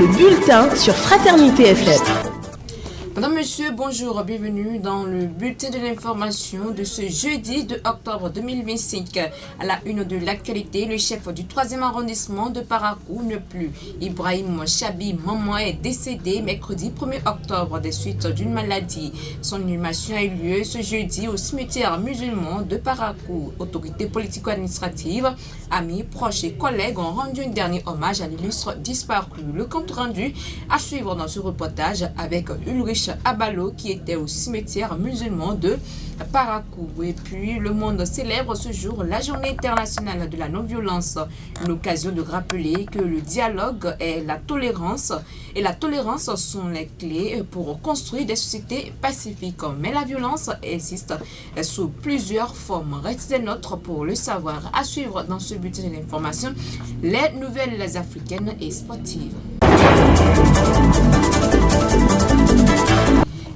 Le bulletin sur Fraternité FM. Madame, Monsieur, bonjour, bienvenue dans le bulletin de l'information de ce jeudi 2 octobre 2025. À la une de l'actualité, le chef du 3e arrondissement de Parakou ne plus. Ibrahim Chabi Maman est décédé mercredi 1er octobre des suites d'une maladie. Son inhumation a eu lieu ce jeudi au cimetière musulman de Parakou. Autorités politico-administratives, amis, proches et collègues ont rendu un dernier hommage à l'illustre disparu. Le compte rendu à suivre dans ce reportage avec Ulrich Abalo qui était au cimetière musulman de Parakou. Et puis le monde célèbre ce jour la journée internationale de la non-violence, une occasion de rappeler que le dialogue et la tolérance sont les clés pour construire des sociétés pacifiques. Mais la violence existe sous plusieurs formes. Restez nôtres pour le savoir. À suivre dans ce bulletin de l'information, les nouvelles africaines et sportives.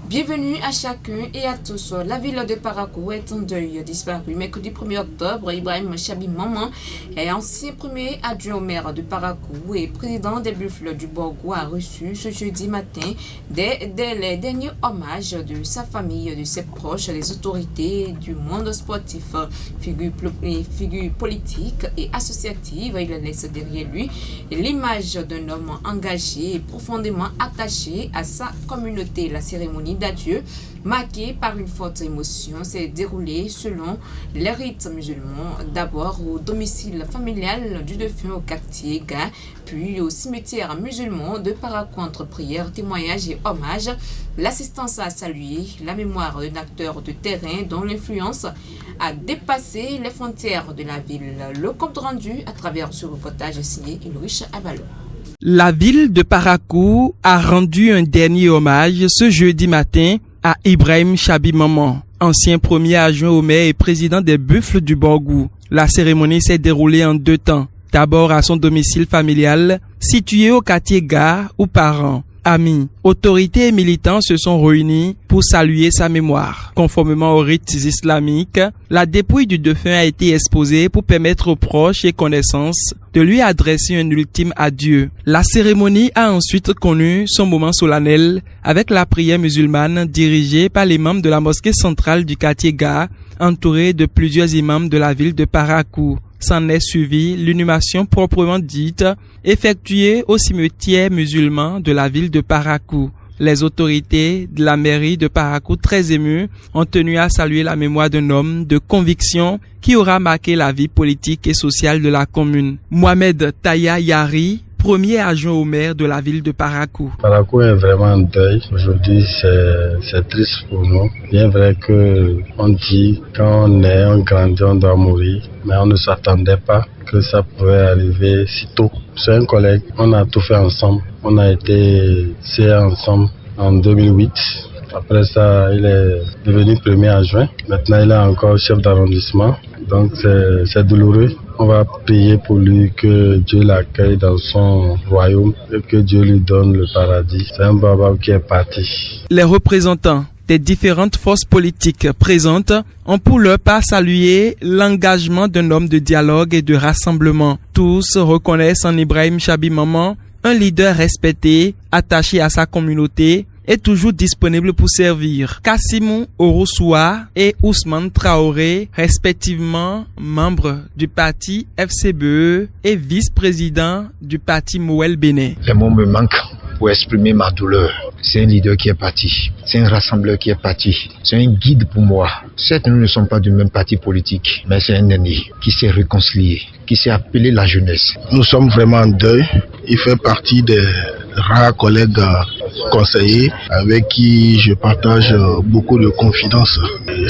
Bienvenue à chacun et à tous. La ville de Parakou est en deuil. Disparu mercredi 1er octobre, Ibrahim Chabi Maman est ancien premier adjoint au maire de Parakou et président des Buffles du Borgou a reçu ce jeudi matin les derniers hommages de sa famille, de ses proches, des autorités du monde sportif, figures politiques et associatives. Il laisse derrière lui l'image d'un homme engagé et profondément attaché à sa communauté. La cérémonie d'adieu, marquée par une forte émotion, s'est déroulée selon les rites musulmans, d'abord au domicile familial du défunt au quartier Ga, puis au cimetière musulman de Parakou. Entre prières, témoignages et hommages, l'assistance a salué la mémoire d'un acteur de terrain dont l'influence a dépassé les frontières de la ville. Le compte rendu à travers ce reportage signé Ulrich Abalo. La ville de Parakou a rendu un dernier hommage ce jeudi matin à Ibrahim Chabi Maman, ancien premier adjoint au maire et président des Buffles du Borgou. La cérémonie s'est déroulée en 2 temps. D'abord à son domicile familial, situé au quartier Gare, où parents, amis, autorités et militants se sont réunis pour saluer sa mémoire. Conformément aux rites islamiques, la dépouille du défunt a été exposée pour permettre aux proches et connaissances de lui adresser un ultime adieu. La cérémonie a ensuite connu son moment solennel avec la prière musulmane dirigée par les membres de la mosquée centrale du quartier Gare, entourée de plusieurs imams de la ville de Parakou. S'en est suivi l'inhumation proprement dite, effectuée au cimetière musulman de la ville de Parakou. Les autorités de la mairie de Parakou, très émues, ont tenu à saluer la mémoire d'un homme de conviction qui aura marqué la vie politique et sociale de la commune. Mohamed Taya Yari, premier adjoint au maire de la ville de Parakou. Parakou est vraiment en deuil. Aujourd'hui, c'est triste pour nous. Bien vrai que on dit quand on grandit, on doit mourir. Mais on ne s'attendait pas que ça pouvait arriver si tôt. C'est un collègue. On a tout fait ensemble. On a été CA ensemble en 2008. Après ça, il est devenu premier adjoint. Maintenant, il est encore chef d'arrondissement. Donc, c'est douloureux. On va prier pour lui, que Dieu l'accueille dans son royaume et que Dieu lui donne le paradis. C'est un baba qui est parti. Les représentants des différentes forces politiques présentes ont pour leur part salué l'engagement d'un homme de dialogue et de rassemblement. Tous reconnaissent en Ibrahim Chabi Maman un leader respecté, attaché à sa communauté et toujours disponible pour servir. Kassimou Orosoua et Ousmane Traoré, respectivement membres du parti FCBE et vice-président du parti Mouel Bénin. Les mots me manquent pour exprimer ma douleur. C'est un leader qui est parti. C'est un rassembleur qui est parti. C'est un guide pour moi. Certes, nous ne sommes pas du même parti politique, mais c'est un aîné qui s'est réconcilié, qui s'est appelé la jeunesse. Nous sommes vraiment en deuil. Il fait partie des rares collègues conseillers avec qui je partage beaucoup de confidences.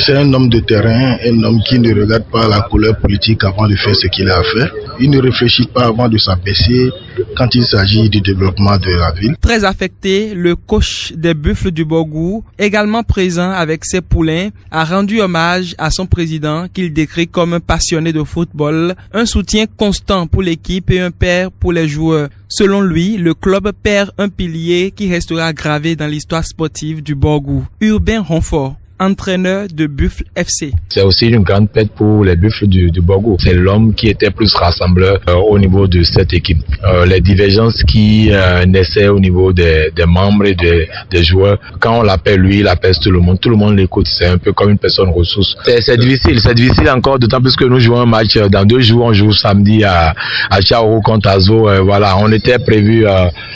C'est un homme de terrain, un homme qui ne regarde pas la couleur politique avant de faire ce qu'il a à faire. Il ne réfléchit pas avant de s'abaisser quand il s'agit du développement de la ville. Très affecté, le coach des Buffles du Borgou, également présent avec ses poulains, a rendu hommage à son président qu'il décrit comme un passionné de football, un soutien constant pour l'équipe et un père pour les joueurs. Selon lui, le club perd un pilier qui restera gravé dans l'histoire sportive du Borgou. Urbain Ronfort, entraîneur de Buffle FC. C'est aussi une grande perte pour les Buffles du Borgo. C'est l'homme qui était plus rassembleur au niveau de cette équipe. Les divergences qui naissaient au niveau des membres et des joueurs, quand on l'appelle lui, il appelle tout le monde l'écoute. C'est un peu comme une personne ressource. C'est difficile encore, d'autant plus que nous jouons un match dans 2 jours. On joue samedi à Chao contre Azo. Voilà, on était prévu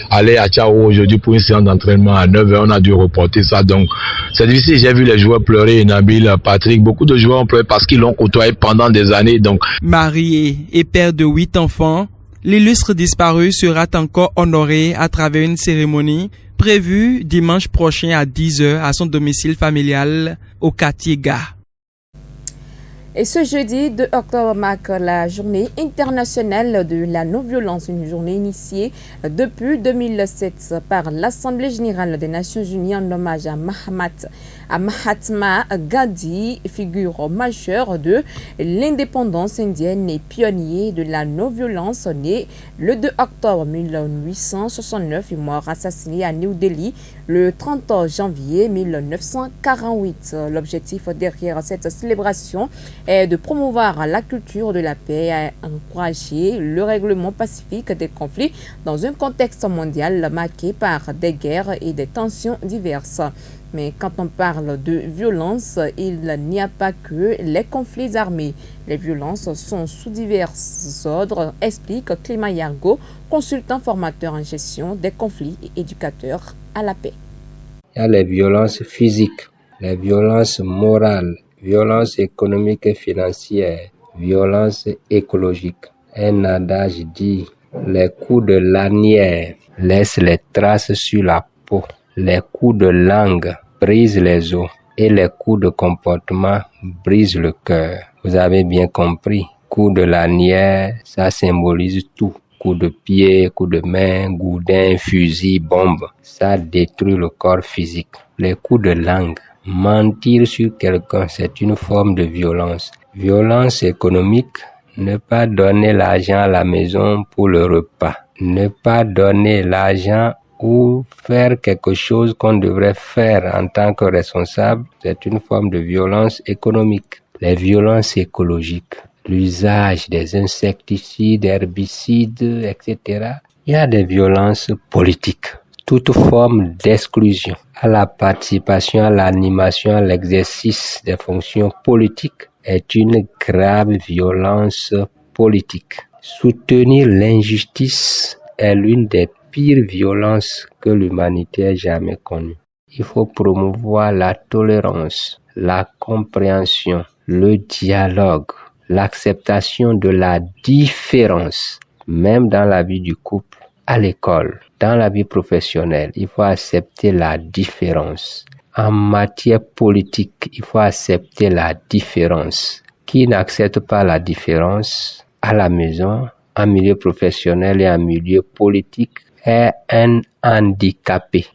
aller à Chao aujourd'hui pour une séance d'entraînement à 9h. On a dû reporter ça. Donc, c'est difficile. J'ai vu les joueurs pleurer, Nabil, Patrick. Beaucoup de joueurs ont pleuré parce qu'ils l'ont côtoyé pendant des années. Donc, marié et père de 8 enfants, l'illustre disparu sera encore honoré à travers une cérémonie prévue dimanche prochain à 10h à son domicile familial au quartier Gare. Et ce jeudi 2 octobre marque la journée internationale de la non-violence, une journée initiée depuis 2007 par l'Assemblée générale des Nations unies en hommage à Mahatma Gandhi, figure majeure de l'indépendance indienne et pionnier de la non-violence, né le 2 octobre 1869 et mort assassiné à New Delhi le 30 janvier 1948. L'objectif derrière cette célébration est de promouvoir la culture de la paix et encourager le règlement pacifique des conflits dans un contexte mondial marqué par des guerres et des tensions diverses. Mais quand on parle de violence, il n'y a pas que les conflits armés. Les violences sont sous divers ordres, explique Clément Yargo, consultant formateur en gestion des conflits et éducateur à la paix. Il y a les violences physiques, les violences morales, violences économiques et financières, violences écologiques. Un adage dit, les coups de lanière laissent les traces sur la peau, les coups de langue brisent les os et les coups de comportement brisent le cœur. Vous avez bien compris, coup de lanière, ça symbolise tout. Coup de pied, coup de main, gourdin, fusil, bombe, ça détruit le corps physique. Les coups de langue, mentir sur quelqu'un, c'est une forme de violence. Violence économique, ne pas donner l'argent à la maison pour le repas. Ne pas donner l'argent ou faire quelque chose qu'on devrait faire en tant que responsable, c'est une forme de violence économique. Les violences écologiques, l'usage des insecticides, herbicides, etc. Il y a des violences politiques. Toute forme d'exclusion à la participation, à l'animation, à l'exercice des fonctions politiques est une grave violence politique. Soutenir l'injustice est l'une des pires violences que l'humanité ait jamais connue. Il faut promouvoir la tolérance, la compréhension, le dialogue, l'acceptation de la différence, même dans la vie du couple, à l'école, dans la vie professionnelle. Il faut accepter la différence. En matière politique, il faut accepter la différence. Qui n'accepte pas la différence à la maison, en milieu professionnel et en milieu politique est un handicapé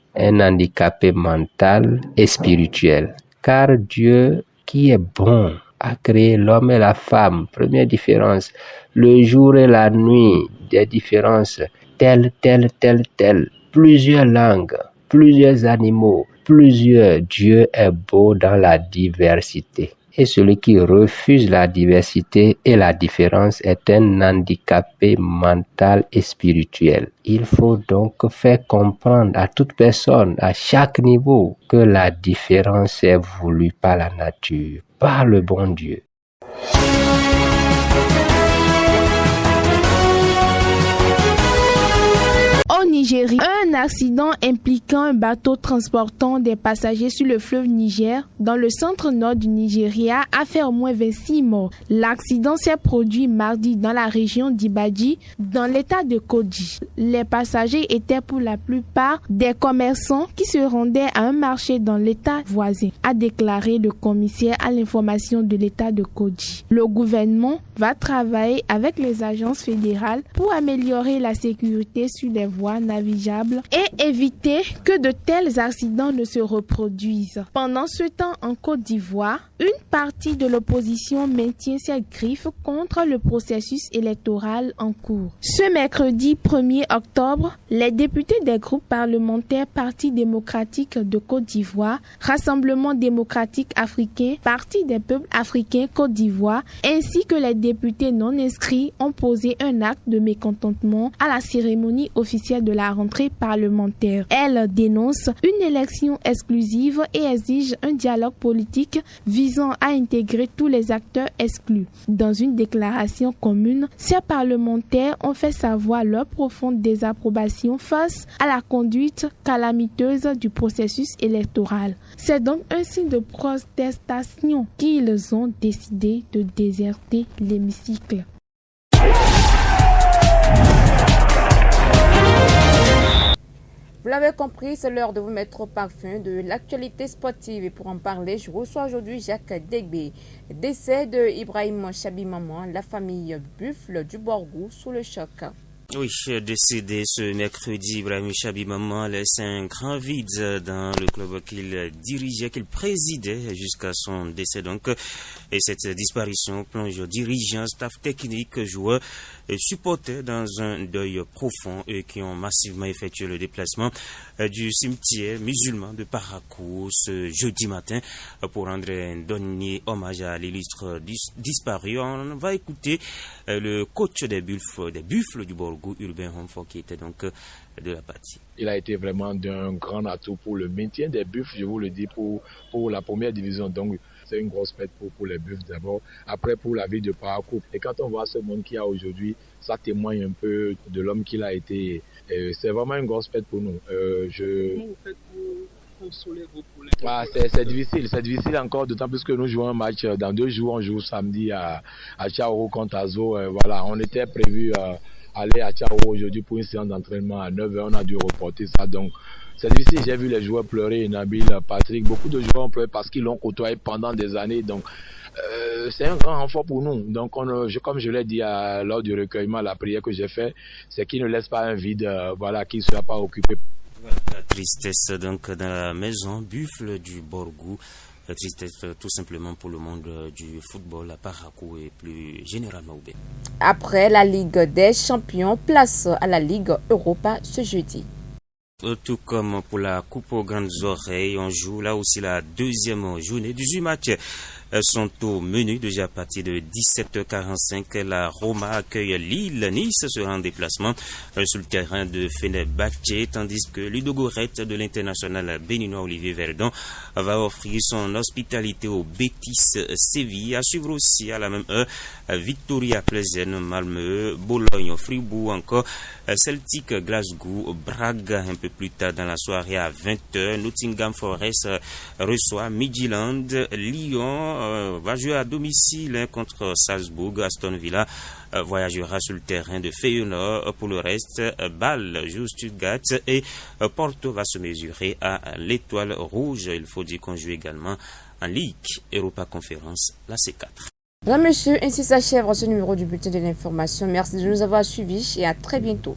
mental et spirituel. Car Dieu, qui est bon, a créé l'homme et la femme. Première différence, le jour et la nuit, des différences telles. Plusieurs langues, plusieurs animaux, plusieurs. Dieu est beau dans la diversité. Et celui qui refuse la diversité et la différence est un handicapé mental et spirituel. Il faut donc faire comprendre à toute personne, à chaque niveau, que la différence est voulue par la nature, par le bon Dieu. Au Nigeria, un accident impliquant un bateau transportant des passagers sur le fleuve Niger dans le centre-nord du Nigeria a fait au moins 26 morts. L'accident s'est produit mardi dans la région d'Ibadan, dans l'état de Kogi. Les passagers étaient pour la plupart des commerçants qui se rendaient à un marché dans l'état voisin, a déclaré le commissaire à l'information de l'état de Kogi. Le gouvernement va travailler avec les agences fédérales pour améliorer la sécurité sur les voies nationales navigables et éviter que de tels accidents ne se reproduisent. Pendant ce temps, en Côte d'Ivoire, une partie de l'opposition maintient ses griffes contre le processus électoral en cours. Ce mercredi 1er octobre, les députés des groupes parlementaires Parti démocratique de Côte d'Ivoire, Rassemblement démocratique africain, Parti des peuples africains Côte d'Ivoire, ainsi que les députés non inscrits ont posé un acte de mécontentement à la cérémonie officielle de la rentrée parlementaire. Elles dénoncent une élection exclusive et exigent un dialogue politique visant à intégrer tous les acteurs exclus. Dans une déclaration commune, ces parlementaires ont fait savoir leur profonde désapprobation face à la conduite calamiteuse du processus électoral. C'est donc un signe de protestation qu'ils ont décidé de déserter l'hémicycle. Vous l'avez compris, c'est l'heure de vous mettre au parfum de l'actualité sportive. Et pour en parler, je reçois aujourd'hui Jacques Degbe. Décès de Ibrahim Chabi Maman, la famille Buffle du Borgou sous le choc. Oui, décédé ce mercredi, Ibrahim Chabi Maman laisse un grand vide dans le club qu'il dirigeait, qu'il présidait jusqu'à son décès donc. Et cette disparition plonge dirigeants, staff technique, joueurs et supporters dans un deuil profond et qui ont massivement effectué le déplacement du cimetière musulman de Parakou ce jeudi matin pour rendre un dernier hommage à l'illustre disparu. On va écouter le coach des Buffles du Borgou, Urbain Honfort, qui était donc de la partie. Il a été vraiment d'un grand atout pour le maintien des Buffles, je vous le dis, pour la première division. Donc, c'est une grosse fête pour les Buffles d'abord, après pour la ville de Parakou. Et quand on voit ce monde qu'il y a aujourd'hui, ça témoigne un peu de l'homme qu'il a été. C'est vraiment une grosse fête pour nous. Comment vous faites pour consoler vos collègues? C'est difficile encore, d'autant plus que nous jouons un match dans 2 jours. On joue samedi à Tchaoro contre Azo. Voilà, on était prévu aller à Tchaoro aujourd'hui pour une séance d'entraînement à 9h. On a dû reporter ça, donc c'est difficile. J'ai vu les joueurs pleurer, Nabil, Patrick, beaucoup de joueurs ont pleuré parce qu'ils l'ont côtoyé pendant des années. Donc c'est un grand renfort pour nous. Donc comme je l'ai dit lors du recueillement, la prière que j'ai fait, c'est qu'il ne laisse pas un vide, qu'il ne soit pas occupé. La tristesse donc dans la maison Buffle du Borgou. La tristesse tout simplement pour le monde du football à Parakou et plus généralement au Bénin. Après la Ligue des Champions, place à la Ligue Europa ce jeudi. Tout comme pour la Coupe aux Grandes Oreilles, on joue là aussi la 2e journée. 18 matchs sont au menu, déjà à partir de 17h45. La Roma accueille Lille. Nice sera en déplacement sur le terrain de Fenerbahçe, tandis que Ludogorets de l'international béninois Olivier Verdon va offrir son hospitalité au Betis Séville. À suivre aussi à la même heure Victoria Plzen, Malmö, Bologne, Fribourg, encore Celtic, Glasgow, Braga un peu plus tard dans la soirée à 20h. Nottingham Forest reçoit Midtjylland. Lyon va jouer à domicile contre Salzbourg. Aston Villa voyagera sur le terrain de Feyenoord. Pour le reste, Bâle joue Stuttgart et Porto va se mesurer à l'Étoile Rouge. Il faut dire qu'on joue également en Ligue Europa Conférence, la C4. Mesdames, Messieurs, ainsi s'achève ce numéro du bulletin de l'information. Merci de nous avoir suivis et à très bientôt.